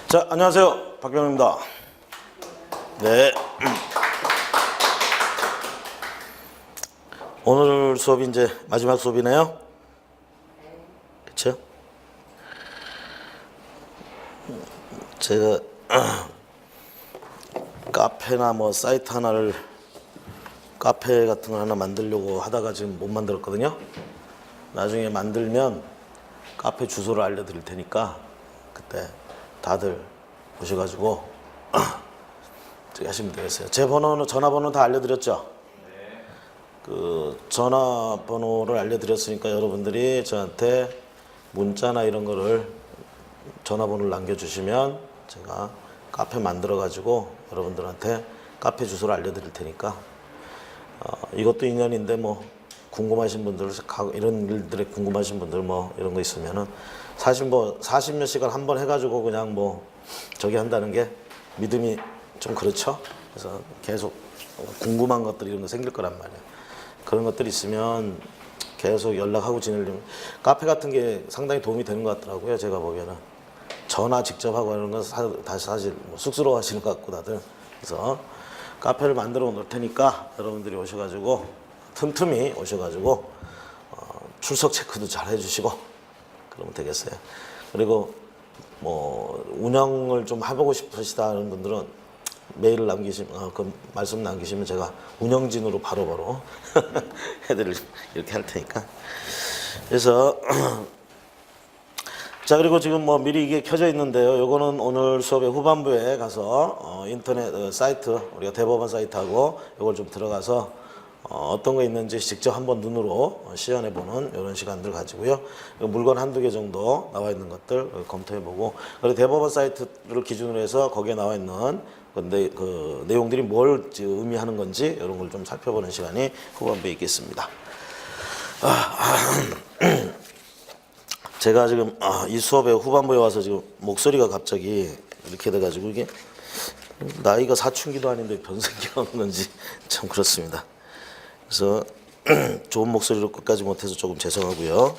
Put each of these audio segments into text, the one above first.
자, 안녕하세요. 박병입니다. 네. 오늘 수업이 이제 마지막 수업이네요. 그렇죠? 제가 카페나 뭐 사이트 하나를 카페 같은 거 하나 만들려고 하다가 지금 못 만들었거든요. 나중에 만들면 카페 주소를 알려드릴 테니까 그때 다들 오셔가지고 저기 하시면 되겠어요. 제 번호는 전화번호 다 알려드렸죠? 네. 그 전화번호를 알려드렸으니까 여러분들이 저한테 문자나 이런 거를 전화번호를 남겨주시면 제가 카페 만들어가지고 여러분들한테 카페 주소를 알려드릴 테니까 이것도 인연인데 뭐 궁금하신 분들 이런 일들에 궁금하신 분들 뭐 이런 거 있으면은 사실 뭐 40몇 시간 한 번 해가지고 그냥 뭐 저기 한다는 게 믿음이 좀 그렇죠. 그래서 계속 궁금한 것들 이런 거 생길 거란 말이에요. 그런 것들 있으면 계속 연락하고 지내려면 카페 같은 게 상당히 도움이 되는 것 같더라고요. 제가 보기에는 전화 직접 하고 이런 건 사실 뭐 쑥스러워 하시는 것 같고 다들. 그래서 카페를 만들어 놓을 테니까 여러분들이 오셔가지고 틈틈이 오셔가지고 출석 체크도 잘 해주시고 그러면 되겠어요. 그리고 뭐 운영을 좀 해보고 싶으시다는 분들은 메일을 남기시면 그 말씀 남기시면 제가 운영진으로 바로바로 해드릴 이렇게 할 테니까. 그래서 자, 그리고 지금 뭐 미리 이게 켜져 있는데요. 요거는 오늘 수업의 후반부에 가서 인터넷 사이트 우리가 대법원 사이트하고 요걸 좀 들어가서 어떤 거 있는지 직접 한번 눈으로 시연해보는 이런 시간들 가지고요. 물건 한두 개 정도 나와 있는 것들 검토해보고, 그리고 대법원 사이트를 기준으로 해서 거기에 나와 있는 그 내용들이 뭘 의미하는 건지 이런 걸 좀 살펴보는 시간이 후반부에 있겠습니다. 제가 지금 이 수업의 후반부에 와서 지금 목소리가 갑자기 이렇게 돼가지고 이게 나이가 사춘기도 아닌데 변성기가 오는 건지 참 그렇습니다. 그래서 좋은 목소리로 끝까지 못해서 조금 죄송하고요.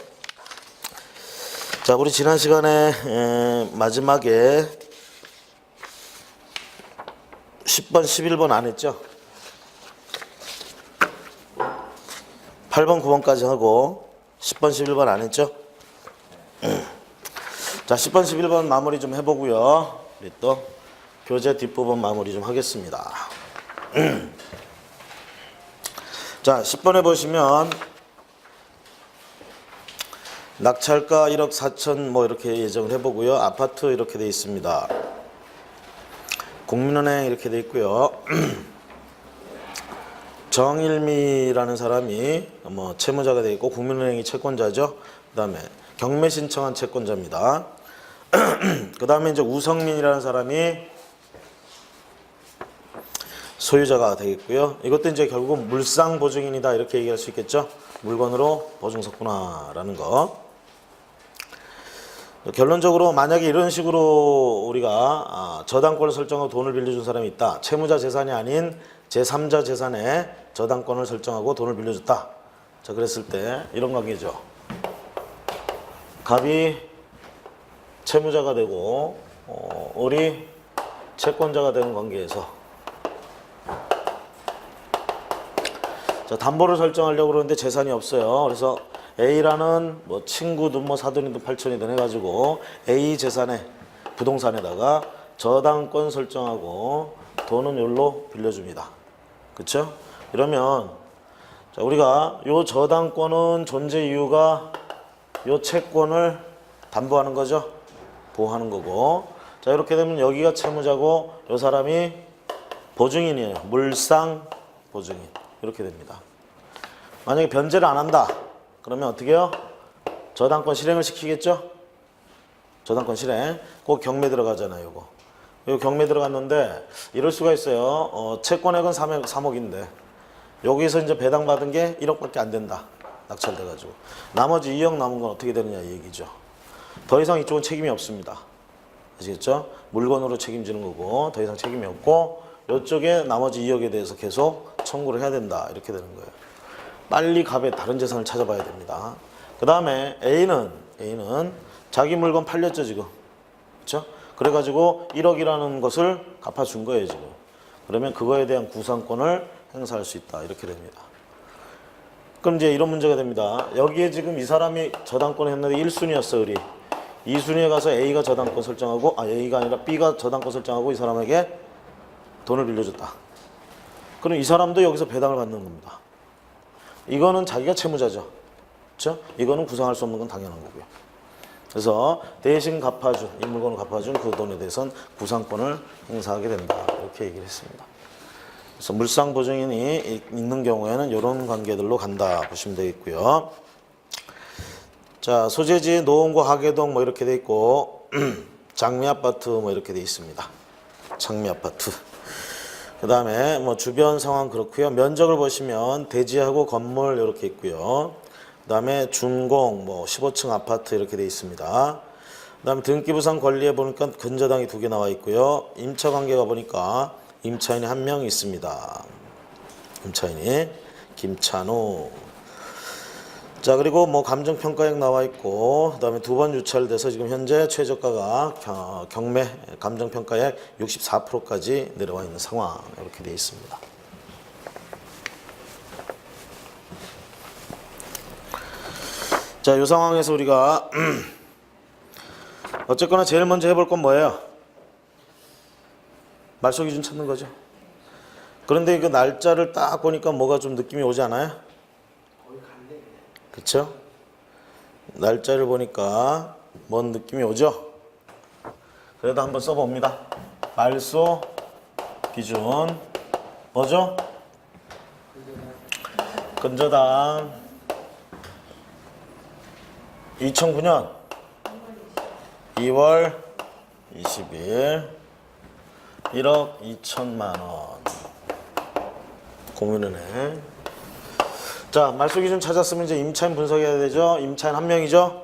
자, 우리 지난 시간에 마지막에 10번, 11번 안 했죠? 8번, 9번까지 하고 10번, 11번 안 했죠? 자, 10번, 11번 마무리 좀 해보고요. 우리 또 교재 뒷부분 마무리 좀 하겠습니다. 자, 10번에 보시면 낙찰가 1억 4천 뭐 이렇게 예정을 해보고요. 아파트 이렇게 돼 있습니다. 국민은행 이렇게 돼 있고요. 정일미라는 사람이 뭐 채무자가 돼 있고 국민은행이 채권자죠. 그 다음에 경매 신청한 채권자입니다. 그 다음에 이제 우성민이라는 사람이 소유자가 되겠고요. 이것도 이제 결국 물상 보증인이다 이렇게 얘기할 수 있겠죠. 물건으로 보증 섰구나라는 거. 결론적으로 만약에 이런 식으로 우리가 저당권을 설정하고 돈을 빌려준 사람이 있다. 채무자 재산이 아닌 제3자 재산에 저당권을 설정하고 돈을 빌려줬다. 자, 그랬을 때 이런 관계죠. 갑이 채무자가 되고 을이 채권자가 되는 관계에서 자, 담보를 설정하려고 그러는데 재산이 없어요. 그래서 A라는 뭐 친구든 뭐 사돈이든 8천이든 해가지고 A 재산에 부동산에다가 저당권 설정하고 돈은 여기로 빌려줍니다. 그렇죠? 이러면 자, 우리가 요 저당권은 존재 이유가 요 채권을 담보하는 거죠. 보호하는 거고. 자, 이렇게 되면 여기가 채무자고 요 사람이 보증인이에요. 물상 보증인. 이렇게 됩니다. 만약에 변제를 안 한다. 그러면 어떻게 해요? 저당권 실행을 시키겠죠? 저당권 실행. 꼭 경매 들어가잖아요. 요거. 요 경매 들어갔는데 이럴 수가 있어요. 채권액은 3억인데 여기서 이제 배당받은 게 1억밖에 안 된다. 낙찰돼가지고. 나머지 2억 남은 건 어떻게 되느냐 이 얘기죠. 더 이상 이쪽은 책임이 없습니다. 아시겠죠? 물건으로 책임지는 거고 더 이상 책임이 없고 이쪽에 나머지 2억에 대해서 계속 청구를 해야 된다. 이렇게 되는 거예요. 빨리 갑의 다른 재산을 찾아봐야 됩니다. 그 다음에 A는 자기 물건 팔렸죠 지금. 그렇죠? 그래가지고 1억이라는 것을 갚아준 거예요 지금. 그러면 그거에 대한 구상권을 행사할 수 있다 이렇게 됩니다. 그럼 이제 이런 문제가 됩니다. 여기에 지금 이 사람이 저당권을 했는데 1순위였어 을이. 2순위에 가서 A가 저당권 설정하고 A가 아니라 B가 저당권 설정하고 이 사람에게 돈을 빌려줬다. 그럼 이 사람도 여기서 배당을 받는 겁니다. 이거는 자기가 채무자죠. 그렇죠? 이거는 구상할 수 없는 건 당연한 거고요. 그래서 대신 갚아준, 이 물건을 갚아준 그 돈에 대해서는 구상권을 행사하게 된다. 이렇게 얘기를 했습니다. 그래서 물상보증인이 있는 경우에는 이런 관계들로 간다 보시면 되겠고요. 자, 소재지 노원구 하계동 뭐 이렇게 돼 있고 장미아파트 뭐 이렇게 돼 있습니다. 장미아파트. 그 다음에 뭐 주변 상황 그렇고요. 면적을 보시면 대지하고 건물 이렇게 있고요. 그 다음에 준공 뭐 15층 아파트 이렇게 돼 있습니다. 그 다음에 등기부상 권리에 보니까 근저당이 2개 나와 있고요. 임차 관계가 보니까 임차인이 1명 있습니다. 임차인이 김찬우. 자, 그리고 뭐 감정평가액 나와 있고, 그 다음에 2번 유찰돼서 지금 현재 최저가가 경매 감정평가액 64%까지 내려와 있는 상황 이렇게 되어 있습니다. 자, 이 상황에서 우리가 어쨌거나 제일 먼저 해볼 건 뭐예요? 말소 기준 찾는 거죠. 그런데 그 날짜를 딱 보니까 뭐가 좀 느낌이 오지 않아요? 그쵸? 날짜를 보니까 뭔 느낌이 오죠? 그래도 한번 써봅니다. 말소 기준 뭐죠? 근저당 2009년 2월 20일 1억 2천만 원. 공문은행. 자, 말소 기준 찾았으면 이제 임차인 분석해야 되죠. 임차인 1명이죠.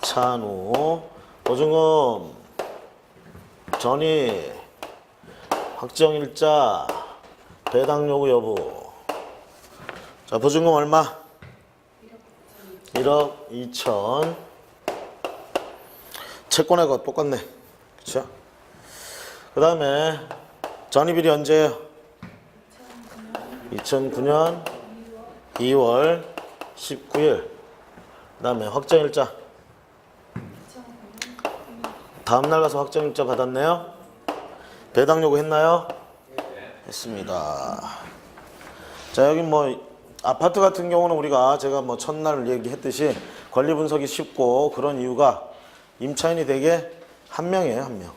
김찬우. 보증금 전입 확정일자 배당 요구 여부. 자, 보증금 얼마? 1억 2천. 채권액과 똑같네. 그쵸? 그 다음에 전입일이 언제예요? 2009년 2월 19일. 그 다음에 확정일자. 다음날 가서 확정일자 받았네요. 배당 요구 했나요? 했습니다. 자, 여기 뭐 아파트 같은 경우는 우리가 제가 뭐 첫날 얘기했듯이 권리 분석이 쉽고 그런 이유가 임차인이 되게 1명이에요, 1명.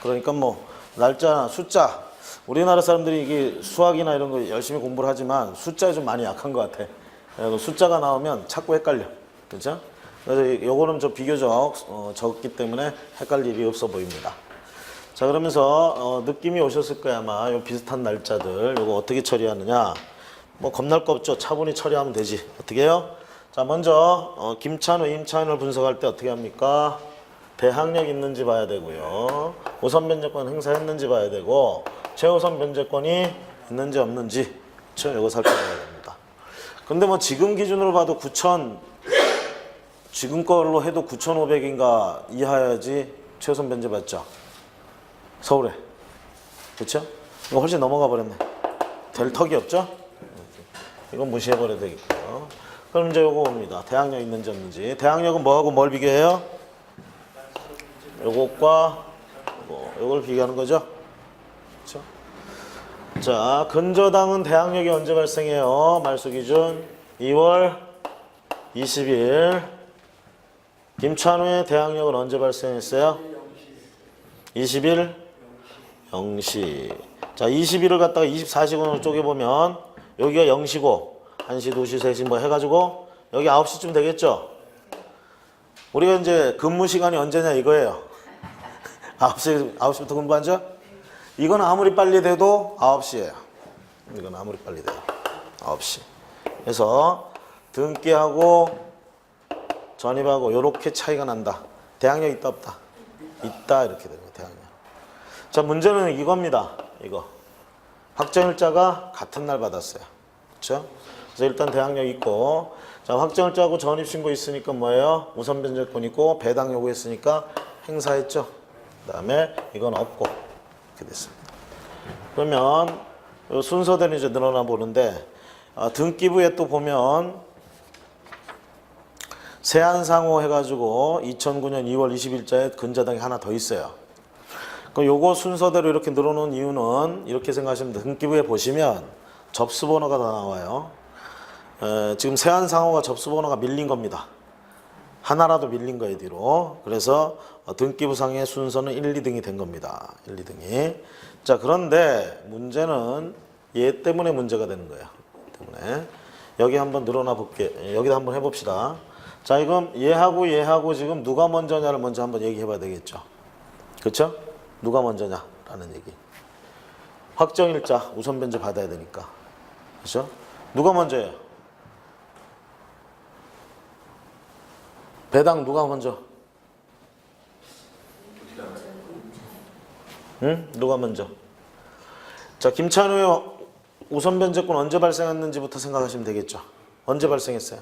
그러니까 뭐 날짜, 숫자. 우리나라 사람들이 이게 수학이나 이런 거 열심히 공부를 하지만 숫자에 좀 많이 약한 것 같아. 숫자가 나오면 자꾸 헷갈려. 그렇죠? 그래서 요거는 좀 비교적 적기 때문에 헷갈릴 일이 없어 보입니다. 자, 그러면서 느낌이 오셨을 거야 아마. 요 비슷한 날짜들 요거 어떻게 처리하느냐. 뭐 겁날 거 없죠. 차분히 처리하면 되지. 어떻게 해요? 자, 먼저 김찬우 임차인을 분석할 때 어떻게 합니까? 대항력 있는지 봐야 되고요. 우선 변제권 행사했는지 봐야 되고 최우선 변제권이 있는지 없는지 이거 살펴봐야 됩니다. 근데 뭐 지금 기준으로 봐도 9천, 지금 걸로 해도 9,500인가 이하여야지 최우선 변제 받죠. 서울에. 그렇죠? 이거 훨씬 넘어가 버렸네. 될 턱이 없죠? 이건 무시해버려야 되겠고요. 그럼 이제 요거 봅니다. 대항력 있는지 없는지. 대항력은 뭐하고 뭘 비교해요? 요것과 요걸 비교하는 거죠. 그렇죠? 자, 근저당은 대항력이 언제 발생해요? 말소 기준 2월 20일. 김찬우의 대항력은 언제 발생했어요? 20일 0시. 자, 20일을 갖다가 24시간으로 쪼개보면 여기가 0시고 1시, 2시, 3시 뭐 해가지고 여기 9시쯤 되겠죠? 우리가 이제 근무 시간이 언제냐 이거예요. 9시부터 공부하죠? 이건 아무리 빨리 돼도 9시예요. 이건 아무리 빨리 돼도 9시. 그래서 등기하고 전입하고 요렇게 차이가 난다. 대항력 있다 없다? 있다 이렇게 되는 거예요. 대항력. 자, 문제는 이겁니다. 이거. 확정일자가 같은 날 받았어요. 그렇죠? 그래서 일단 대항력 있고, 자 확정일자하고 전입신고 있으니까 뭐예요? 우선 변제권 있고 배당 요구했으니까 행사했죠. 그다음에 이건 없고 이렇게 됐습니다. 그러면 순서대로 이제 늘어나 보는데 등기부에 또 보면 세안상호 해가지고 2009년 2월 20일자에 근저당이 하나 더 있어요. 그럼 요거 순서대로 이렇게 늘어놓은 이유는 이렇게 생각하시면 돼요. 등기부에 보시면 접수번호가 다 나와요. 지금 세안상호가 접수번호가 밀린 겁니다. 하나라도 밀린 거예요, 뒤로. 그래서 등기부상의 순서는 1, 2등이 된 겁니다. 1, 2등이. 자, 그런데 문제는 얘 때문에 문제가 되는 거예요. 때문에. 여기 한번 늘어나 볼게. 여기다 한번 해봅시다. 자, 이건 얘하고 지금 누가 먼저냐를 먼저 한번 얘기해 봐야 되겠죠. 그렇죠? 누가 먼저냐라는 얘기. 확정일자 우선 변제 받아야 되니까. 그렇죠? 누가 먼저예요? 배당 누가 먼저? 응? 누가 먼저? 자, 김찬우의 우선 변제권 언제 발생했는지부터 생각하시면 되겠죠. 언제 발생했어요?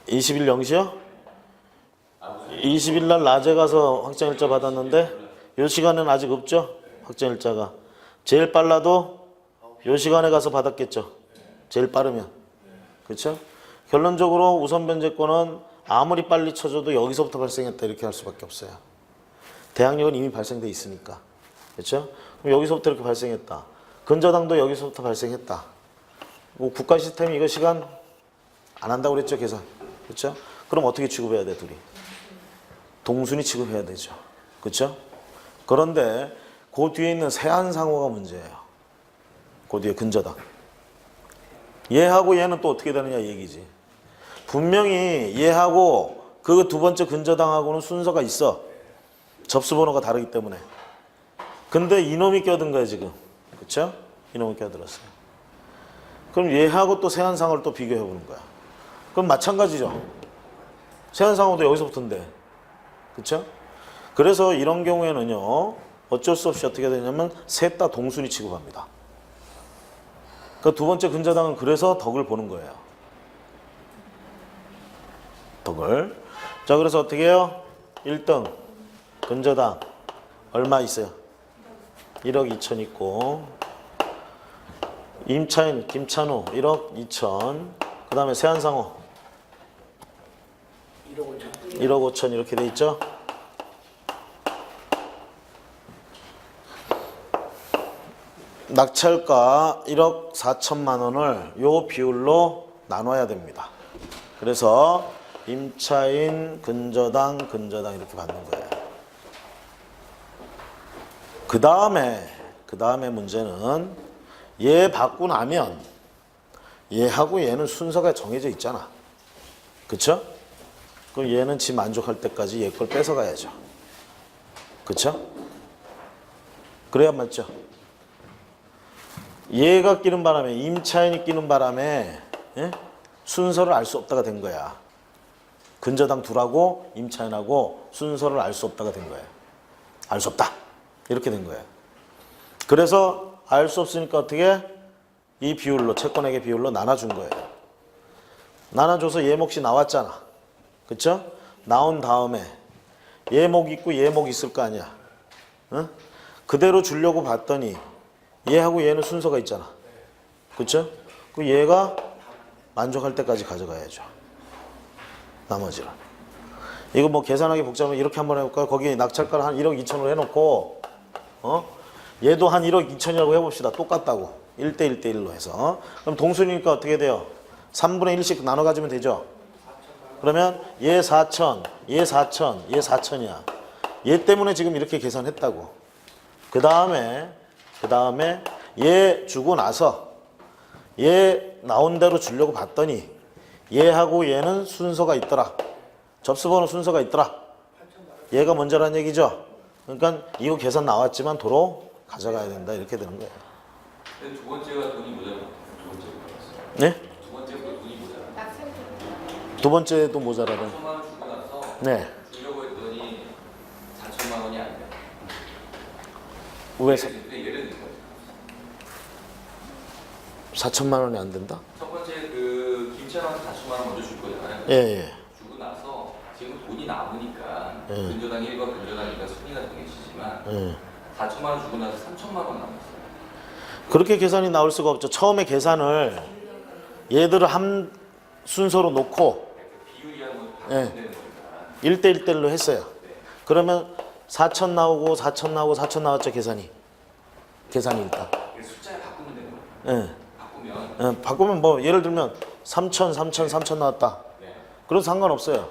20일 0시요? 20일 날 낮에 가서 확정일자 받았는데 요 시간은 아직 없죠? 확정일자가. 제일 빨라도 요 시간에 가서 받았겠죠? 제일 빠르면. 그렇죠? 결론적으로 우선 변제권은 아무리 빨리 쳐줘도 여기서부터 발생했다 이렇게 할 수밖에 없어요. 대항력은 이미 발생돼 있으니까. 그렇죠? 그럼 여기서부터 이렇게 발생했다. 근저당도 여기서부터 발생했다. 뭐 국가 시스템이 이거 시간 안 한다고 그랬죠, 계산. 그렇죠? 그럼 어떻게 취급해야 돼, 둘이? 동순위 취급해야 되죠. 그렇죠? 그런데 그 뒤에 있는 세안상호가 문제예요. 그 뒤에 근저당. 얘하고 얘는 또 어떻게 되느냐 얘기지. 분명히 얘하고 그 두 번째 근저당하고는 순서가 있어. 접수번호가 다르기 때문에. 근데 이놈이 껴든 거야 지금. 그렇죠? 이놈이 껴들었어요. 그럼 얘하고 또 세안상호를 또 비교해 보는 거야. 그럼 마찬가지죠. 세안상호도 여기서부터인데. 그렇죠? 그래서 이런 경우에는요. 어쩔 수 없이 어떻게 되냐면 셋 다 동순위 취급합니다. 그 두 번째 근저당은 그래서 덕을 보는 거예요. 덕을. 자, 그래서 어떻게 해요? 1등 근저당 얼마 있어요? 1억 2천 있고, 임차인 김찬우 1억 2천, 그 다음에 세안상호 1억 5천 이렇게 돼 있죠? 낙찰가 1억 4천만 원을 요 비율로 나눠야 됩니다. 그래서 임차인, 근저당 이렇게 받는 거예요. 그 다음에 문제는 얘 받고 나면 얘하고 얘는 순서가 정해져 있잖아. 그쵸? 그럼 얘는 지 만족할 때까지 얘 걸 뺏어가야죠. 그쵸? 그래야 맞죠? 얘가 끼는 바람에, 임차인이 끼는 바람에 순서를 알 수 없다가 된 거야. 근저당 둘하고 임차인하고 순서를 알 수 없다가 된 거예요. 알 수 없다. 이렇게 된 거예요. 그래서 알 수 없으니까 어떻게? 이 비율로, 채권액의 비율로 나눠준 거예요. 나눠줘서 얘 몫이 나왔잖아. 그쵸? 나온 다음에 얘 몫 있고 얘 몫 있을 거 아니야. 응? 그대로 주려고 봤더니 얘하고 얘는 순서가 있잖아. 그쵸? 그 얘가 만족할 때까지 가져가야죠. 나머지를. 이거 뭐 계산하기 복잡하면 이렇게 한번 해볼까요? 거기 낙찰가를 한 1억 2천으로 해놓고, 얘도 한 1억 2천이라고 해봅시다. 똑같다고. 1대 1대1로 해서. 그럼 동순이니까 어떻게 돼요? 3분의 1씩 나눠 가지면 되죠? 그러면 얘 4천, 얘 4천, 얘 4천이야. 얘 때문에 지금 이렇게 계산했다고. 그 다음에 얘 주고 나서 얘 나온 대로 주려고 봤더니 얘하고 얘는 순서가 있더라. 접수번호 순서가 있더라. 얘가 먼저란 얘기죠. 그러니까 이거 계산 나왔지만 도로 가져가야 된다. 이렇게 되는 거예요. 근데 두 번째가 돈이 모자라. 두 번째 네? 두 번째가 돈이 모자라. 두 번째도 모자라는. 4천만 원 주고 나서 네. 주려고 했더니 4천만 원이 안 돼. 왜? 예를 들면 4천만 원이 안 된다? 첫 번째 그 김찬호한테 4천만 원 먼저 줄 거잖아요. 예, 예. 주고 나서 지금 돈이 남으니까 예. 근저당 1과 근저당 2가 순위가 정해지지만 예. 4천만 원 주고 나서 3천만 원 남았어요. 그렇게 계산이 나올 수가 없죠. 처음에 계산을 얘들을 한 순서로 놓고 비율이 한번 예. 바뀌는 거니까. 1대 1대로 했어요. 그러면 4천 나오고 4천 나오고 4천 나왔죠, 계산이. 계산이 일단. 숫자를 바꾸면 되는 거예요. 예. 바꾸면 예, 바꾸면 뭐 예를 들면 3천, 3천, 3천 나왔다. 네. 그래도 상관없어요.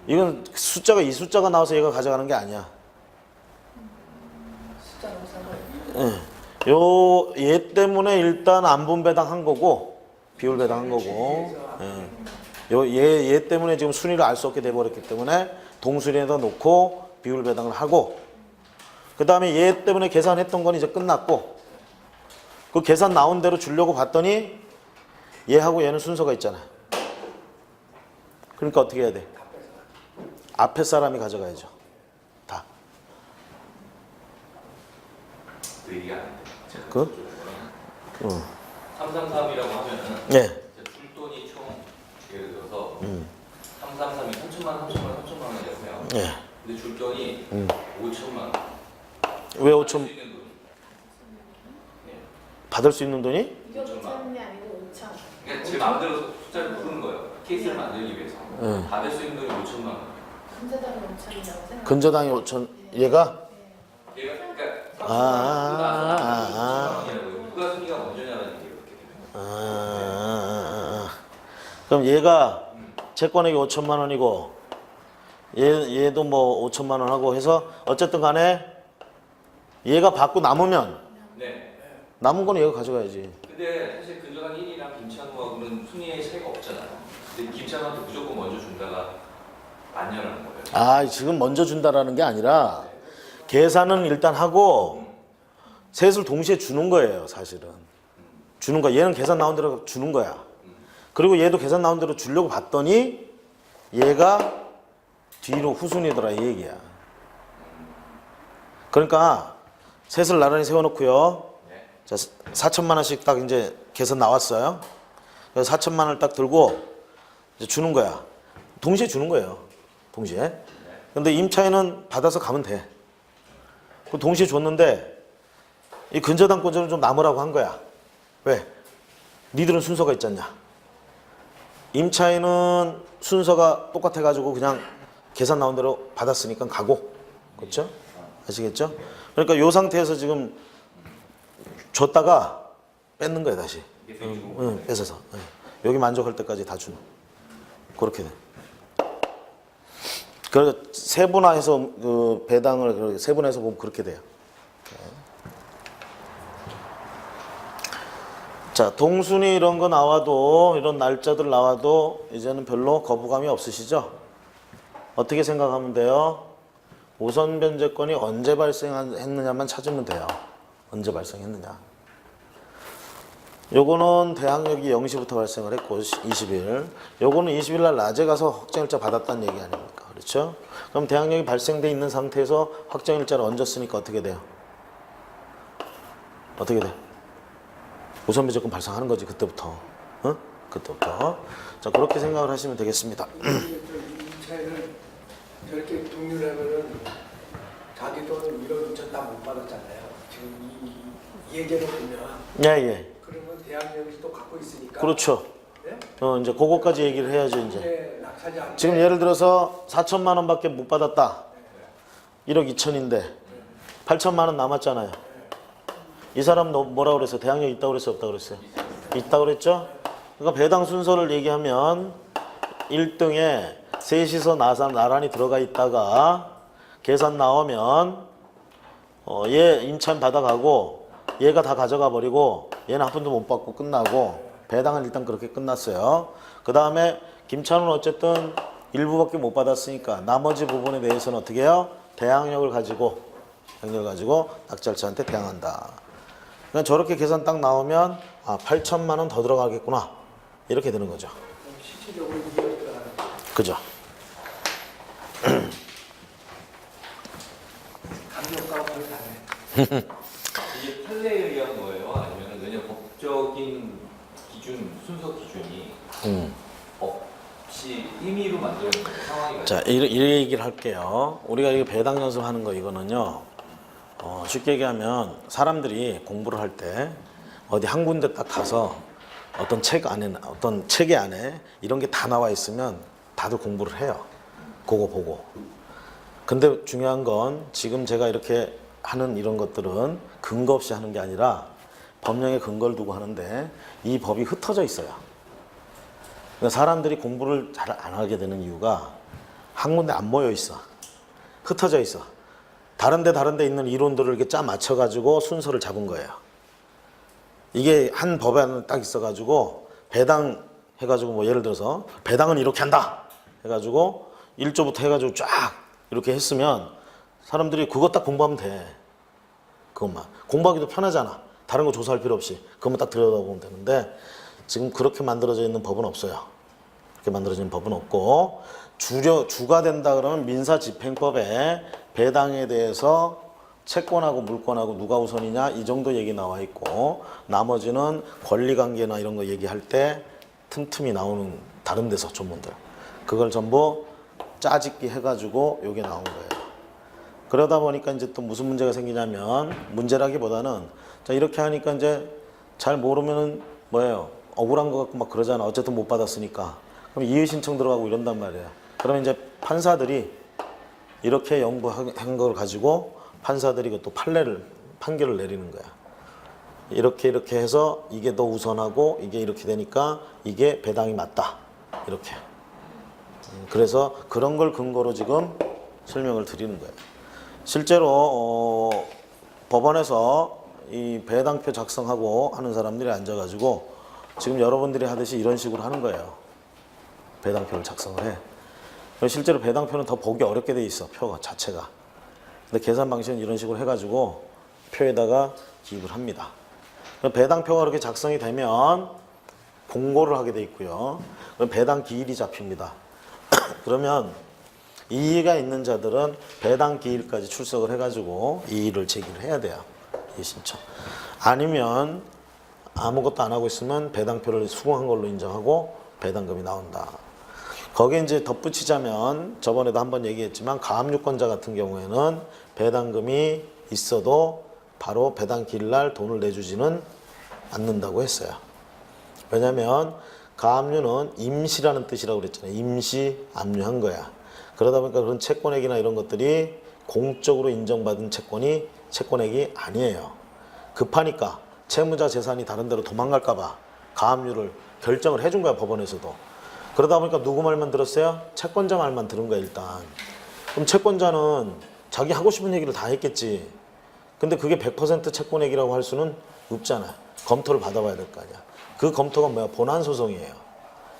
이건 숫자가 이 숫자가 나와서 얘가 가져가는 게 아니야. 숫자로 상관없어요. 예. 얘 때문에 일단 안분 배당한 거고 비율 배당한 거고. 예. 얘 때문에 지금 순위를 알 수 없게 돼 버렸기 때문에 동순위에다 놓고 비율 배당을 하고 그 다음에 얘 때문에 계산했던 건 이제 끝났고 그 계산 나온 대로 주려고 봤더니 얘하고 얘는 순서가 있잖아. 그러니까 어떻게 해야 돼? 앞에 사람이 가져가야죠. 다. 그 얘기가 안 돼요. 그? 333이라고 하면은 예. 줄 돈이 총 예를 들어서 333이 3천만 원, 3천만 원, 3천만 원이라고 해요. 예. 근데 줄 돈이 5천만 원. 왜 받을 5천 수 있는 돈. 네. 받을 수 있는 돈이? 이게 5천이 아니고 5천. 그러니까 제 마음대로 숫자를 부르는 거예요. 케이스를 만들기 위해서. 받을 수 있는 돈이 5천만 원. 근저당이 5천이라고 생각. 근저당이 5천 얘가? 얘가 그러니까 아. 5천만 원이라고요. 누가 순위가 먼저냐라는 얘기가 그렇게 되는 거예요. 그럼 얘가 채권액이 5천만 원이고 얘도 뭐 5천만 원 하고 해서 어쨌든 간에 얘가 받고 남으면 네. 남은 거는 얘가 가져가야지. 근데 사실 근저당 1위랑 김찬호하고는 순위의 차이가 없잖아요. 근데 김찬호한테 무조건 먼저 준다가 맞냐라는 거예요. 아, 지금 먼저 준다라는 게 아니라 계산은 일단 하고 셋을 동시에 주는 거예요, 사실은. 주는 거야. 얘는 계산 나온 대로 주는 거야. 그리고 얘도 계산 나온 대로 주려고 봤더니 얘가 뒤로 후순위더라 이 얘기야. 그러니까 셋을 나란히 세워놓고요. 자, 4천만 원씩 딱 이제 계산 나왔어요. 그래서 4천만 원을 딱 들고 이제 주는 거야. 동시에 주는 거예요. 동시에. 근데 임차인은 받아서 가면 돼. 그 동시에 줬는데 이 근저당 권저는 좀 남으라고 한 거야. 왜? 니들은 순서가 있잖냐. 임차인은 순서가 똑같아가지고 그냥 계산 나온 대로 받았으니까 가고. 그렇죠? 아시겠죠? 그러니까 이 상태에서 지금 줬다가 뺏는 거야 다시. 응, 뺏어서. 응. 여기 만족할 때까지 다 주는. 그렇게 돼. 그래서 세분화해서 그 배당을 세분화해서 보면 그렇게 돼요. 자, 동순위 이런 거 나와도 이런 날짜들 나와도 이제는 별로 거부감이 없으시죠? 어떻게 생각하면 돼요? 우선 변제권이 언제 발생했느냐만 찾으면 돼요. 언제 발생했느냐. 요거는 대항력이 0시부터 발생을 했고 20일. 요거는 20일 날 낮에 가서 확정일자 받았다는 얘기 아닙니까? 그렇죠? 그럼 대항력이 발생돼 있는 상태에서 확정일자를 얹었으니까 어떻게 돼요? 어떻게 돼? 우선 변제권 발생하는 거지 그때부터. 어? 그때부터. 자, 그렇게 생각을 하시면 되겠습니다. 임차인은 저렇게 동률하면은 자기 돈 1억 2천 다 못 받았잖아요. 지금 이 예제로 보면 예, 예. 그러면 대학력이 또 갖고 있으니까. 그렇죠. 네? 이제 그거까지 얘기를 해야죠, 이제. 네, 낙찰이 안 지금 예를 들어서 4천만 원밖에 못 받았다. 1억 2천인데 8천만 원 남았잖아요. 이 사람 뭐라고 그랬어요? 대항력 있다고 그랬어요? 없다고 그랬어요? 있다고 그랬죠? 그러니까 배당 순서를 얘기하면 1등에 셋이서 나란히 들어가 있다가 계산 나오면 얘 임차인 받아가고 얘가 다 가져가 버리고 얘는 한 푼도 못 받고 끝나고 배당은 일단 그렇게 끝났어요. 그 다음에 김찬호는 어쨌든 일부밖에 못 받았으니까 나머지 부분에 대해서는 어떻게 해요? 대항력을 가지고 낙찰자한테 대항한다. 그러니까 저렇게 계산 딱 나오면 8천만 원 더 들어가겠구나 이렇게 되는 거죠. 실질적으로 2억 들어가는 거죠. 그죠? 강력가가 거의 다네. 이게 판례에 의한 거예요? 아니면 왜냐면 법적 법적인 기준, 순서 기준이 음. 없이 임의로 만드는 상황이 자, 이 얘기를 할게요. 우리가 이거 배당 연습하는 거 이거는요. 쉽게 얘기하면 사람들이 공부를 할 때 어디 한 군데 딱 가서 어떤 책에 안에 이런 게 다 나와 있으면 다들 공부를 해요. 그거 보고. 근데 중요한 건 지금 제가 이렇게 하는 이런 것들은 근거 없이 하는 게 아니라 법령에 근거를 두고 하는데 이 법이 흩어져 있어요. 그러니까 사람들이 공부를 잘 안 하게 되는 이유가 한 군데 안 모여 있어. 흩어져 있어. 다른 데 있는 이론들을 이렇게 짜 맞춰가지고 순서를 잡은 거예요. 이게 한 법에 딱 있어가지고 배당 해가지고 뭐 예를 들어서 배당은 이렇게 한다 해가지고 1조부터 해가지고 쫙 이렇게 했으면 사람들이 그거 딱 공부하면 돼. 그것만. 공부하기도 편하잖아. 다른 거 조사할 필요 없이. 그것만 딱 들여다보면 되는데 지금 그렇게 만들어져 있는 법은 없어요. 그렇게 만들어진 법은 없고 주가 된다 그러면 민사집행법에 배당에 대해서 채권하고 물권하고 누가 우선이냐 이 정도 얘기 나와 있고 나머지는 권리관계나 이런 거 얘기할 때 틈틈이 나오는 다른 데서 전문들 그걸 전부 짜집기 해가지고 요게 나온 거예요. 그러다 보니까 이제 또 무슨 문제가 생기냐면 문제라기보다는 자 이렇게 하니까 이제 잘 모르면은 뭐예요 억울한 거 같고 막 그러잖아. 어쨌든 못 받았으니까 그럼 이의 신청 들어가고 이런단 말이에요. 그러면 이제 판사들이 이렇게 연구한 걸 가지고 판사들이 또 판결을 내리는 거야. 이렇게 해서 이게 더 우선하고 이게 이렇게 되니까 이게 배당이 맞다. 이렇게. 그래서 그런 걸 근거로 지금 설명을 드리는 거예요. 실제로 법원에서 이 배당표 작성하고 하는 사람들이 앉아가지고 지금 여러분들이 하듯이 이런 식으로 하는 거예요. 배당표를 작성을 해. 실제로 배당표는 더 보기 어렵게 돼 있어. 표가 자체가. 근데 계산 방식은 이런 식으로 해가지고 표에다가 기입을 합니다. 배당표가 그렇게 작성이 되면 공고를 하게 돼 있고요. 그럼 배당 기일이 잡힙니다. 그러면 이의가 있는 자들은 배당 기일까지 출석을 해가지고 이의를 제기를 해야 돼요. 이의 신청. 아니면 아무것도 안 하고 있으면 배당표를 수긍한 걸로 인정하고 배당금이 나온다. 거기에 이제 덧붙이자면 저번에도 한번 얘기했지만 가압류권자 같은 경우에는 배당금이 있어도 바로 배당 기일날 돈을 내주지는 않는다고 했어요. 왜냐하면 가압류는 임시라는 뜻이라고 그랬잖아요. 임시 압류한 거야. 그러다 보니까 그런 채권액이나 이런 것들이 공적으로 인정받은 채권액이 아니에요. 급하니까 채무자 재산이 다른 데로 도망갈까 봐 가압류를 결정을 해준 거야, 법원에서도. 그러다 보니까 누구 말만 들었어요? 채권자 말만 들은 거야, 일단. 그럼 채권자는 자기 하고 싶은 얘기를 다 했겠지. 근데 그게 100% 채권액이라고 할 수는 없잖아. 검토를 받아봐야 될 거 아니야. 그 검토가 뭐야? 본안소송이에요.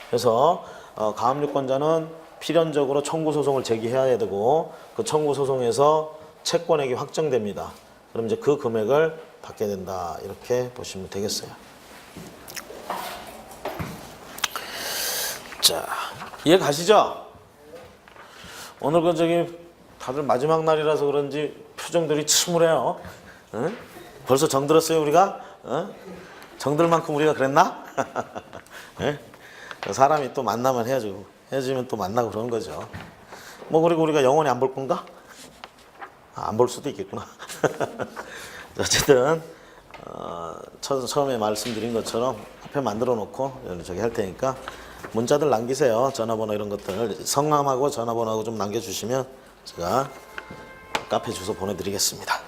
그래서 가압류권자는 필연적으로 청구소송을 제기해야 되고 그 청구소송에서 채권액이 확정됩니다. 그럼 이제 그 금액을 받게 된다. 이렇게 보시면 되겠어요. 자, 이해 가시죠? 오늘 다들 마지막 날이라서 그런지 표정들이 침울해요. 응? 벌써 정들었어요, 우리가? 응? 정들 만큼 우리가 그랬나? 응? 사람이 또 만나면 헤어지면 또 만나고 그러는 거죠. 뭐, 그리고 우리가 영원히 안 볼 건가? 안 볼 수도 있겠구나. 어쨌든, 처음에 말씀드린 것처럼 앞에 만들어 놓고 저기 할 테니까 문자들 남기세요. 전화번호 이런 것들. 성함하고 전화번호하고 좀 남겨주시면 제가 카페 주소 보내드리겠습니다.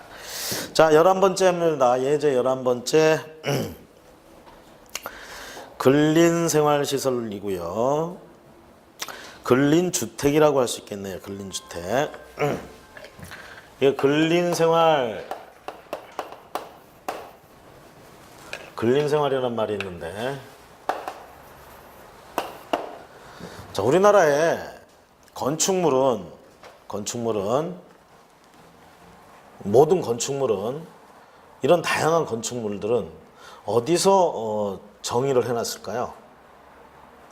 자, 11번째입니다. 예제 11번째. 근린생활시설이고요. 근린주택이라고 할 수 있겠네요. 근린주택. 이거 근린생활이라는 말이 있는데 자, 우리나라의 모든 건축물은 이런 다양한 건축물들은 어디서 정의를 해놨을까요?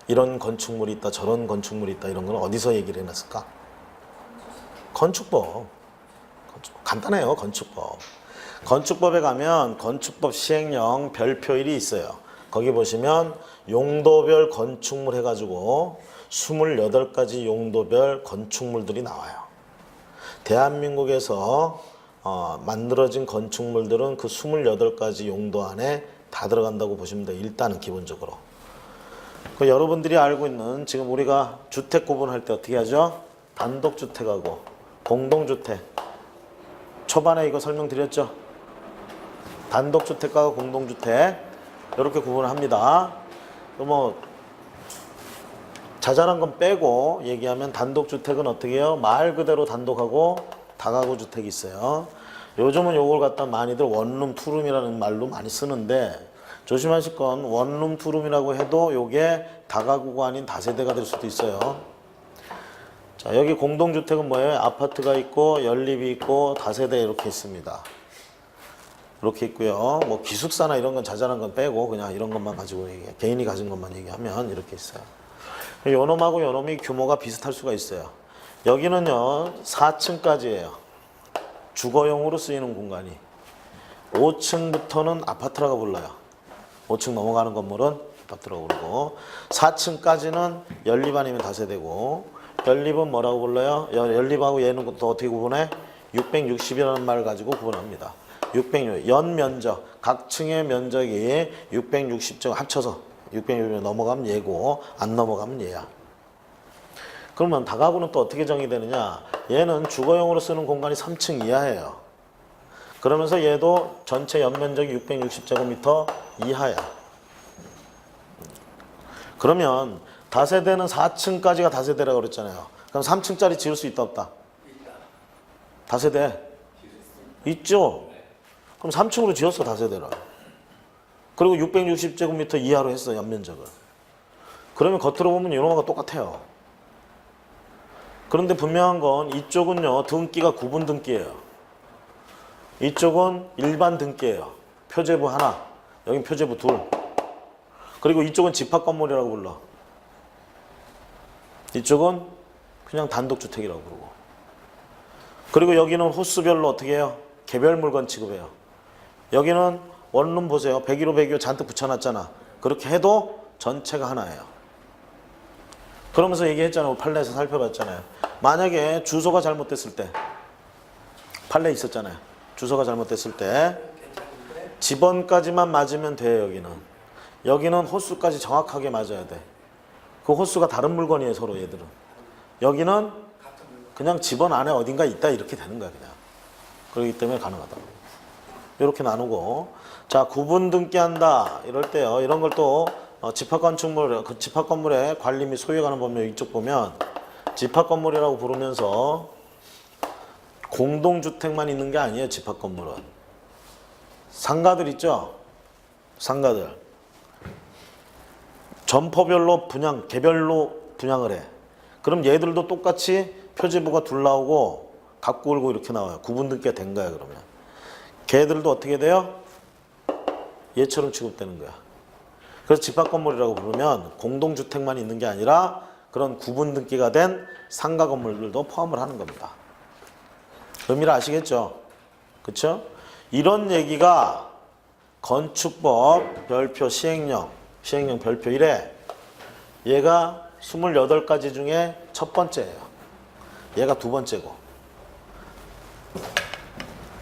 이런 건축물이 있다, 저런 건축물이 있다 이런 건 어디서 얘기를 해놨을까? 건축법. 간단해요, 건축법. 건축법에 가면 건축법 시행령 별표일이 있어요. 거기 보시면 용도별 건축물 해가지고 28가지 용도별 건축물들이 나와요. 대한민국에서 만들어진 건축물들은 그 28가지 용도 안에 다 들어간다고 보시면 돼요. 일단은 기본적으로. 그 여러분들이 알고 있는 지금 우리가 주택 구분할 때 어떻게 하죠? 단독주택하고 공동주택. 초반에 이거 설명드렸죠? 단독주택과 공동주택 이렇게 구분을 합니다. 뭐 자잘한 건 빼고 얘기하면 단독주택은 어떻게 해요? 말 그대로 단독하고 다가구 주택이 있어요. 요즘은 요걸 갖다 많이들 원룸, 투룸이라는 말로 많이 쓰는데 조심하실 건 원룸, 투룸이라고 해도 요게 다가구가 아닌 다세대가 될 수도 있어요. 자, 여기 공동주택은 뭐예요? 아파트가 있고 연립이 있고 다세대 이렇게 있습니다. 이렇게 있고요. 뭐 기숙사나 이런 건 자잘한 건 빼고 그냥 이런 것만 가지고 얘기해. 개인이 가진 것만 얘기하면 이렇게 있어요. 요놈하고 요놈이 규모가 비슷할 수가 있어요. 여기는요 4층까지예요. 주거용으로 쓰이는 공간이. 5층부터는 아파트라고 불러요. 5층 넘어가는 건물은 아파트라고 부르고 4층까지는 연립 아니면 다세대고 연립은 뭐라고 불러요? 연립하고 얘는 또 어떻게 구분해? 660이라는 말을 가지고 구분합니다. 660 연면적 각 층의 면적이 660점 합쳐서 660이 넘어가면 얘고 안 넘어가면 얘야. 그러면 다가구는 또 어떻게 정의되느냐? 얘는 주거용으로 쓰는 공간이 3층 이하예요. 그러면서 얘도 전체 연면적이 660제곱미터 이하야. 그러면 다세대는 4층까지가 다세대라고 그랬잖아요. 그럼 3층짜리 지을 수 있다 없다? 다세대 있죠? 그럼 3층으로 지었어 다세대를. 그리고 660제곱미터 이하로 했어 연면적을. 그러면 겉으로 보면 이놈하고 똑같아요. 그런데 분명한 건 이쪽은요 등기가 구분 등기예요. 이쪽은 일반 등기예요. 표제부 하나, 여긴 표제부 둘. 그리고 이쪽은 집합 건물이라고 불러. 이쪽은 그냥 단독주택이라고 부르고. 그리고 여기는 호수별로 어떻게 해요? 개별 물건 취급해요. 여기는 원룸 보세요. 101호 102호 잔뜩 붙여놨잖아. 그렇게 해도 전체가 하나예요. 그러면서 얘기했잖아요. 판례에서 살펴봤잖아요. 만약에 주소가 잘못됐을 때 판례 있었잖아요. 주소가 잘못됐을 때 집원까지만 맞으면 돼요. 여기는 호수까지 정확하게 맞아야 돼. 그 호수가 다른 물건이에요. 서로 얘들은. 여기는 그냥 집원 안에 어딘가 있다 이렇게 되는 거야 그냥. 그렇기 때문에 가능하다. 이렇게 나누고 자 구분 등기한다 이럴 때요. 이런 걸 또 집합건축물 그 집합건물의 관리 및 소유에 관한 법령 이쪽 보면 집합건물이라고 부르면서 공동주택만 있는 게 아니에요. 집합건물은 상가들 있죠. 상가들 점포별로 분양 개별로 분양을 해. 그럼 얘들도 똑같이 표제부가 둘 나오고 갖고 울고 이렇게 나와요. 구분 등기가 된 거야 그러면. 걔들도 어떻게 돼요? 얘처럼 취급되는 거야. 그래서 집합건물이라고 부르면 공동주택만 있는 게 아니라 그런 구분 등기가 된 상가 건물들도 포함을 하는 겁니다. 의미를 아시겠죠? 그렇죠? 이런 얘기가 건축법 별표 시행령 별표 1에 얘가 28가지 중에 첫 번째예요. 얘가 두 번째고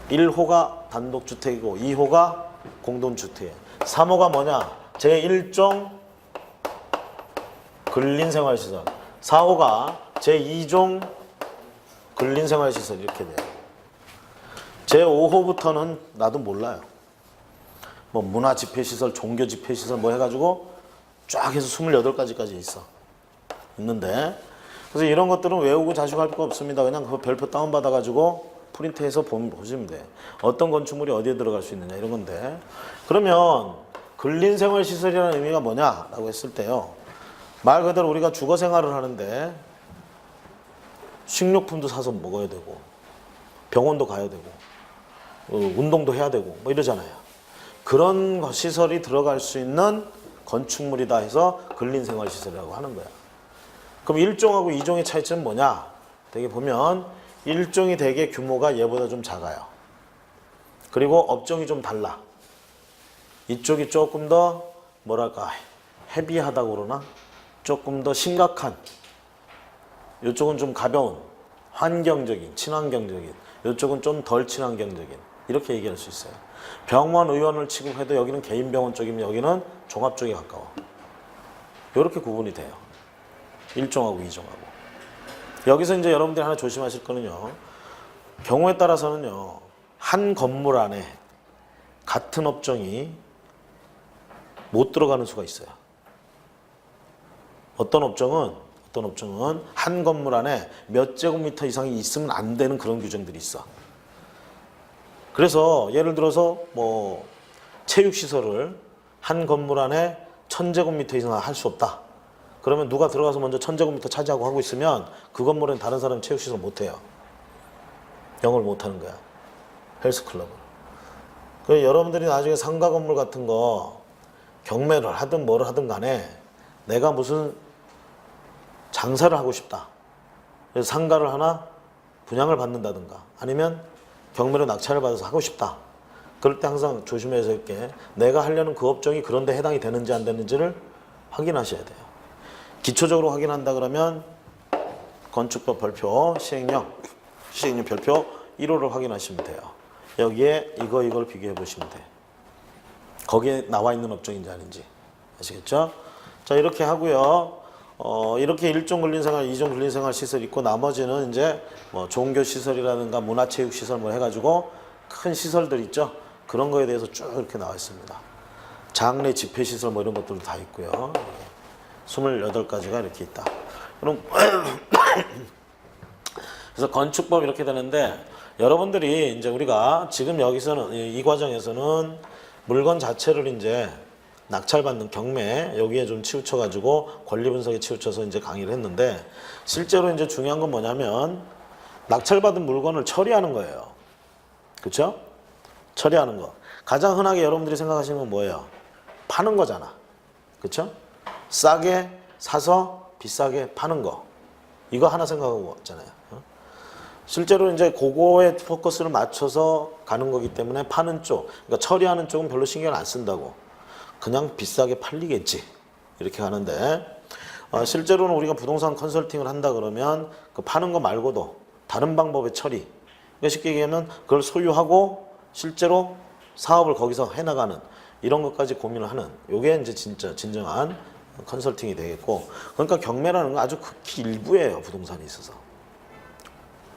1호가 단독주택이고 2호가 공동주택이에요. 3호가 뭐냐? 제1종 근린생활시설 4호가 제2종 근린생활시설 이렇게 돼요. 제5호부터는 나도 몰라요. 뭐 문화집회시설, 종교집회시설 뭐 해가지고 쫙 해서 28가지까지 있는데 그래서 이런 것들은 외우고 자식할 거 없습니다. 그냥 그 별표 다운받아가지고 프린트해서 보시면 돼. 어떤 건축물이 어디에 들어갈 수 있느냐 이런 건데 그러면 근린생활시설이라는 의미가 뭐냐라고 했을 때요. 말 그대로 우리가 주거생활을 하는데 식료품도 사서 먹어야 되고 병원도 가야 되고 운동도 해야 되고 뭐 이러잖아요. 그런 시설이 들어갈 수 있는 건축물이다 해서 근린생활시설이라고 하는 거야. 그럼 1종하고 2종의 차이점은 뭐냐? 되게 보면 1종이 되게 규모가 얘보다 좀 작아요. 그리고 업종이 좀 달라. 이쪽이 조금 더 뭐랄까 헤비하다고 그러나 조금 더 심각한, 이쪽은 좀 가벼운 환경적인 친환경적인, 이쪽은 좀 덜 친환경적인, 이렇게 얘기할 수 있어요. 병원 의원을 취급해도 여기는 개인 병원 쪽이면 여기는 종합 쪽에 가까워. 이렇게 구분이 돼요. 1종하고 2종하고. 여기서 이제 여러분들이 하나 조심하실 거는요, 경우에 따라서는요, 한 건물 안에 같은 업종이 못 들어가는 수가 있어요. 어떤 업종은 한 건물 안에 몇 제곱미터 이상이 있으면 안 되는 그런 규정들이 있어. 그래서 예를 들어서 뭐 체육시설을 한 건물 안에 1000제곱미터 이상 할 수 없다. 그러면 누가 들어가서 먼저 1000제곱미터 차지하고 하고 있으면 그 건물엔 다른 사람이 체육시설 못해요. 영업을 못하는 거야. 헬스클럽을. 그래서 여러분들이 나중에 상가 건물 같은 거 경매를 하든 뭐를 하든 간에 내가 무슨 장사를 하고 싶다. 그래서 상가를 하나 분양을 받는다든가 아니면 경매로 낙찰을 받아서 하고 싶다. 그럴 때 항상 조심해서 이렇게 내가 하려는 그 업종이 그런 데 해당이 되는지 안 되는지를 확인하셔야 돼요. 기초적으로 확인한다 그러면 건축법 별표 시행령 별표 1호를 확인하시면 돼요. 여기에 이걸 비교해 보시면 돼요. 거기에 나와 있는 업종인지 아닌지 아시겠죠? 자, 이렇게 하고요. 이렇게 1종 근린생활, 2종 근린생활 시설 있고 나머지는 이제 뭐 종교 시설이라든가 문화체육 시설 뭐 해가지고 큰 시설들 있죠. 그런 거에 대해서 쭉 이렇게 나와 있습니다. 장례 집회 시설 뭐 이런 것들도 다 있고요. 28가지가 이렇게 있다. 그럼 그래서 건축법 이렇게 되는데 여러분들이 이제 우리가 지금 여기서는 이 과정에서는 물건 자체를 이제 낙찰받는 경매 여기에 좀 치우쳐 가지고 권리 분석에 치우쳐서 이제 강의를 했는데 실제로 이제 중요한 건 뭐냐면 낙찰받은 물건을 처리하는 거예요. 그렇죠? 처리하는 거. 가장 흔하게 여러분들이 생각하시는 건 뭐예요? 파는 거잖아. 그렇죠? 싸게 사서 비싸게 파는 거. 이거 하나 생각하고 있잖아요. 실제로 이제 그거에 포커스를 맞춰서 가는 거기 때문에 파는 쪽, 그러니까 처리하는 쪽은 별로 신경을 안 쓴다고. 그냥 비싸게 팔리겠지. 이렇게 가는데 실제로는 우리가 부동산 컨설팅을 한다 그러면 그 파는 거 말고도 다른 방법의 처리. 그러니까 쉽게 얘기하면 그걸 소유하고 실제로 사업을 거기서 해나가는 이런 것까지 고민을 하는 이게 이제 진짜 진정한 컨설팅이 되겠고 그러니까 경매라는 건 아주 극히 일부예요. 부동산에 있어서.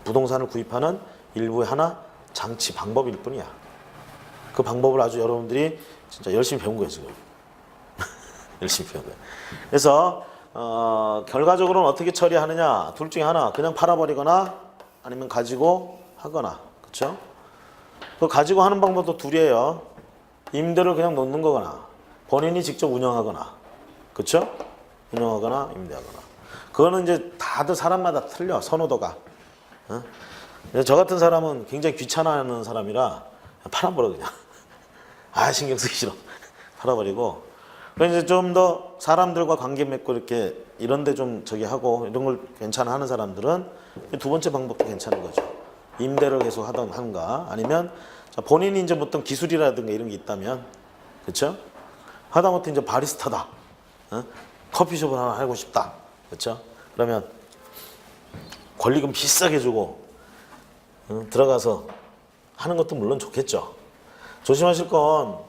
부동산을 구입하는 일부의 하나 장치 방법일 뿐이야. 그 방법을 아주 여러분들이 진짜 열심히 배운 거예요 지금. 열심히 배운 거예요. 그래서 결과적으로는 어떻게 처리하느냐 둘 중에 하나 그냥 팔아버리거나 아니면 가지고 하거나 그렇죠? 그 가지고 하는 방법도 둘이에요. 임대를 그냥 놓는 거거나 본인이 직접 운영하거나 그렇죠? 운영하거나 임대하거나 그거는 이제 다들 사람마다 틀려 선호도가. 저 같은 사람은 굉장히 귀찮아하는 사람이라 팔아버려 그냥. 아 신경 쓰기 싫어. 팔아버리고 그래서 이제 좀 더 사람들과 관계 맺고 이렇게 이런데 좀 저기 하고 이런 걸 괜찮아 하는 사람들은 두 번째 방법도 괜찮은 거죠. 임대를 계속 하던가 아니면 본인이 이제 어떤 기술이라든가 이런 게 있다면 그렇죠? 하다못해 이제 바리스타다. 커피숍을 하나 하고 싶다. 그렇죠? 그러면 권리금 비싸게 주고 들어가서 하는 것도 물론 좋겠죠. 조심하실 건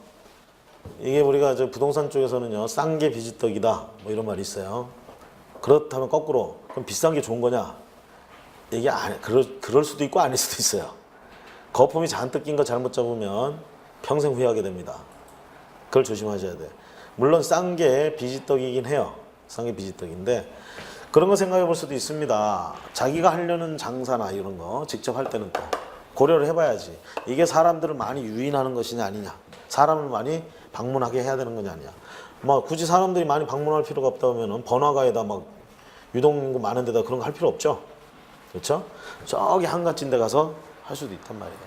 이게 우리가 저 부동산 쪽에서는요 싼 게 비지떡이다 뭐 이런 말이 있어요. 그렇다면 거꾸로 그럼 비싼 게 좋은 거냐? 이게 그럴 수도 있고 아닐 수도 있어요. 거품이 잔뜩 낀 거 잘못 잡으면 평생 후회하게 됩니다. 그걸 조심하셔야 돼. 물론 싼 게 비지떡이긴 해요. 싼 게 비지떡인데 그런 거 생각해 볼 수도 있습니다. 자기가 하려는 장사나 이런 거 직접 할 때는 또 고려를 해봐야지. 이게 사람들을 많이 유인하는 것이냐 아니냐. 사람을 많이 방문하게 해야 되는 거냐 아니냐. 뭐 굳이 사람들이 많이 방문할 필요가 없다 보면은 번화가에다 막 유동인구 많은 데다 그런 거 할 필요 없죠. 그렇죠? 저기 한가진 데 가서 할 수도 있단 말이에요.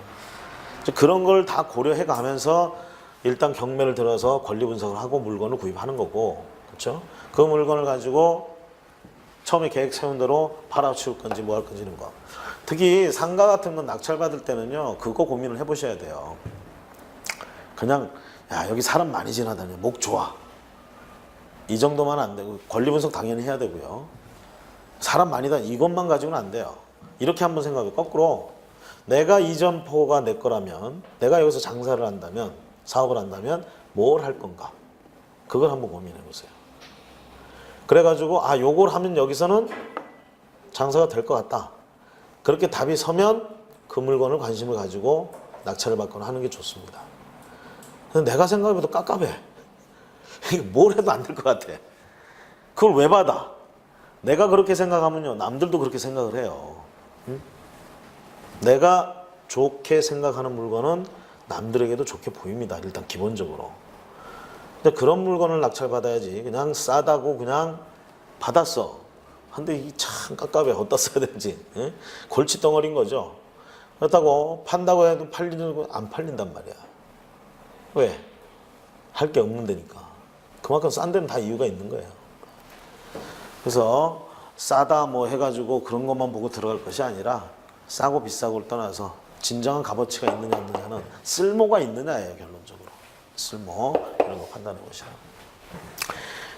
그런 걸 다 고려해 가면서 일단 경매를 들어서 권리 분석을 하고 물건을 구입하는 거고. 그렇죠? 그 물건을 가지고 처음에 계획 세운 대로 팔아치울 건지 뭐 할 건지 는 거. 특히 상가 같은 건 낙찰받을 때는요. 그거 고민을 해보셔야 돼요. 그냥 야 여기 사람 많이 지나다녀 목 좋아 이 정도만 안 되고 권리 분석 당연히 해야 되고요. 사람 많이 다니 이것만 가지고는 안 돼요. 이렇게 한번 생각해. 거꾸로 내가 이 점포가 내 거라면 내가 여기서 장사를 한다면 사업을 한다면 뭘 할 건가 그걸 한번 고민해 보세요. 그래가지고 아 요걸 하면 여기서는 장사가 될 것 같다. 그렇게 답이 서면 그 물건을 관심을 가지고 낙찰을 받거나 하는 게 좋습니다. 근데 내가 생각해봐도 깝깝해. 뭘 해도 안 될 것 같아. 그걸 왜 받아? 내가 그렇게 생각하면요 남들도 그렇게 생각을 해요. 응? 내가 좋게 생각하는 물건은 남들에게도 좋게 보입니다. 일단 기본적으로. 근데 그런 물건을 낙찰받아야지 그냥 싸다고 그냥 받았어. 근데 이 참 깝깝해. 어디다 써야 되는지. 응? 골칫덩어리인 거죠. 그렇다고 판다고 해도 팔리는 거 안 팔린단 말이야. 왜? 할 게 없는 데니까. 그만큼 싼 데는 다 이유가 있는 거예요. 그래서 싸다 뭐 해가지고 그런 것만 보고 들어갈 것이 아니라 싸고 비싸고를 떠나서 진정한 값어치가 있느냐 없느냐는 쓸모가 있느냐예요. 결론적으로. 쓸모 이런 거 판단해 보시라.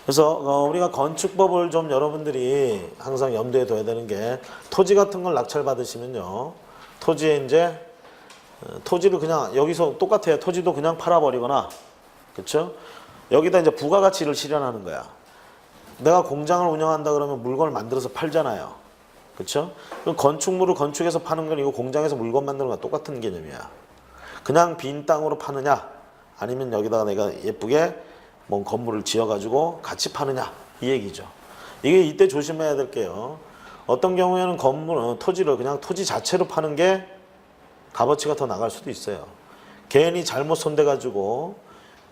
그래서 우리가 건축법을 좀 여러분들이 항상 염두에 둬야 되는 게 토지 같은 걸 낙찰 받으시면요. 토지에 이제 토지를 그냥 여기서 똑같아요. 토지도 그냥 팔아버리거나 그렇죠? 여기다 이제 부가가치를 실현하는 거야. 내가 공장을 운영한다 그러면 물건을 만들어서 팔잖아요. 그렇죠? 그럼 건축물을 건축해서 파는 건 이거 공장에서 물건 만드는 거랑 똑같은 개념이야. 그냥 빈 땅으로 파느냐 아니면 여기다가 내가 예쁘게 뭔 건물을 지어가지고 같이 파느냐 이 얘기죠. 이게 이때 조심해야 될 게요. 어떤 경우에는 토지를 그냥 토지 자체로 파는 게 값어치가 더 나갈 수도 있어요. 괜히 잘못 손대가지고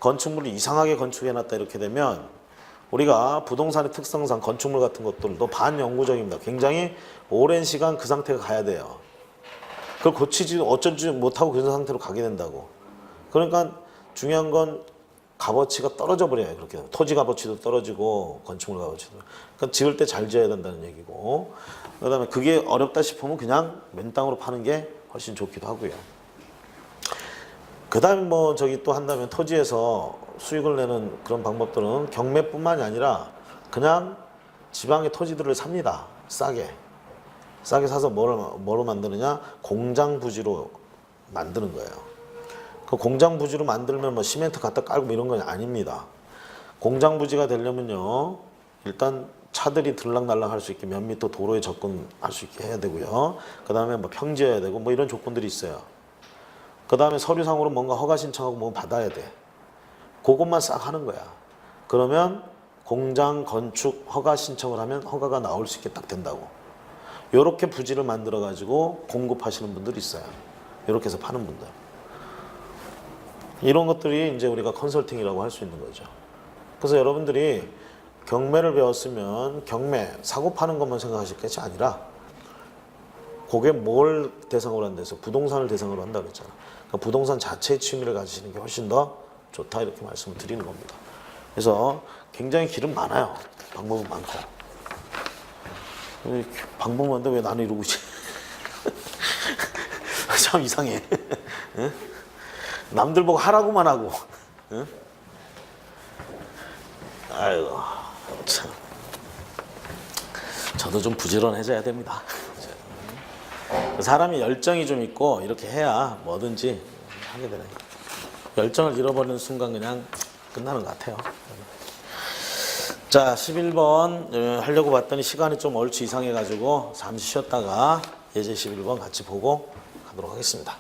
건축물을 이상하게 건축해놨다 이렇게 되면 우리가 부동산의 특성상 건축물 같은 것들도 반영구적입니다. 굉장히 오랜 시간 그 상태가 가야 돼요. 그걸 고치지 어쩌지 못하고 그 상태로 가게 된다고. 그러니까 중요한 건 값어치가 떨어져 버려요. 그렇게 되면. 토지 값어치도 떨어지고 건축물 값어치도. 그러니까 지을 때 잘 지어야 된다는 얘기고. 그다음에 그게 어렵다 싶으면 그냥 맨 땅으로 파는 게 훨씬 좋기도 하고요. 그다음에 뭐 저기 또 한다면 토지에서 수익을 내는 그런 방법들은 경매뿐만이 아니라 그냥 지방의 토지들을 삽니다. 싸게 사서 뭐로 만드느냐? 공장 부지로 만드는 거예요. 그 공장 부지로 만들면 뭐 시멘트 갖다 깔고 이런 건 아닙니다. 공장 부지가 되려면요 일단 차들이 들락날락 할 수 있게 몇 미터 도로에 접근할 수 있게 해야 되고요. 그 다음에 뭐 평지여야 되고 뭐 이런 조건들이 있어요. 그 다음에 서류상으로 뭔가 허가 신청하고 뭐 받아야 돼. 그것만 싹 하는 거야. 그러면 공장 건축 허가 신청을 하면 허가가 나올 수 있게 딱 된다고. 요렇게 부지를 만들어 가지고 공급하시는 분들이 있어요. 요렇게 해서 파는 분들. 이런 것들이 이제 우리가 컨설팅이라고 할 수 있는 거죠. 그래서 여러분들이 경매를 배웠으면 경매, 사고 파는 것만 생각하실 것이 아니라 그게 뭘 대상으로 한다해서 부동산을 대상으로 한다 그랬잖아. 그러니까 부동산 자체의 취미를 가지시는 게 훨씬 더 좋다 이렇게 말씀을 드리는 겁니다. 그래서 굉장히 길은 많아요. 방법은 많고. 방법은 많은데 왜 나는 이러고 있지? 참 이상해. 응? 남들 보고 하라고만 하고. 응? 아이고 참. 저도 좀 부지런해져야 됩니다. 사람이 열정이 좀 있고 이렇게 해야 뭐든지 하게 되네. 열정을 잃어버리는 순간 그냥 끝나는 것 같아요. 자, 11번 하려고 봤더니 시간이 좀 얼추 이상해가지고 잠시 쉬었다가 예제 11번 같이 보고 가도록 하겠습니다.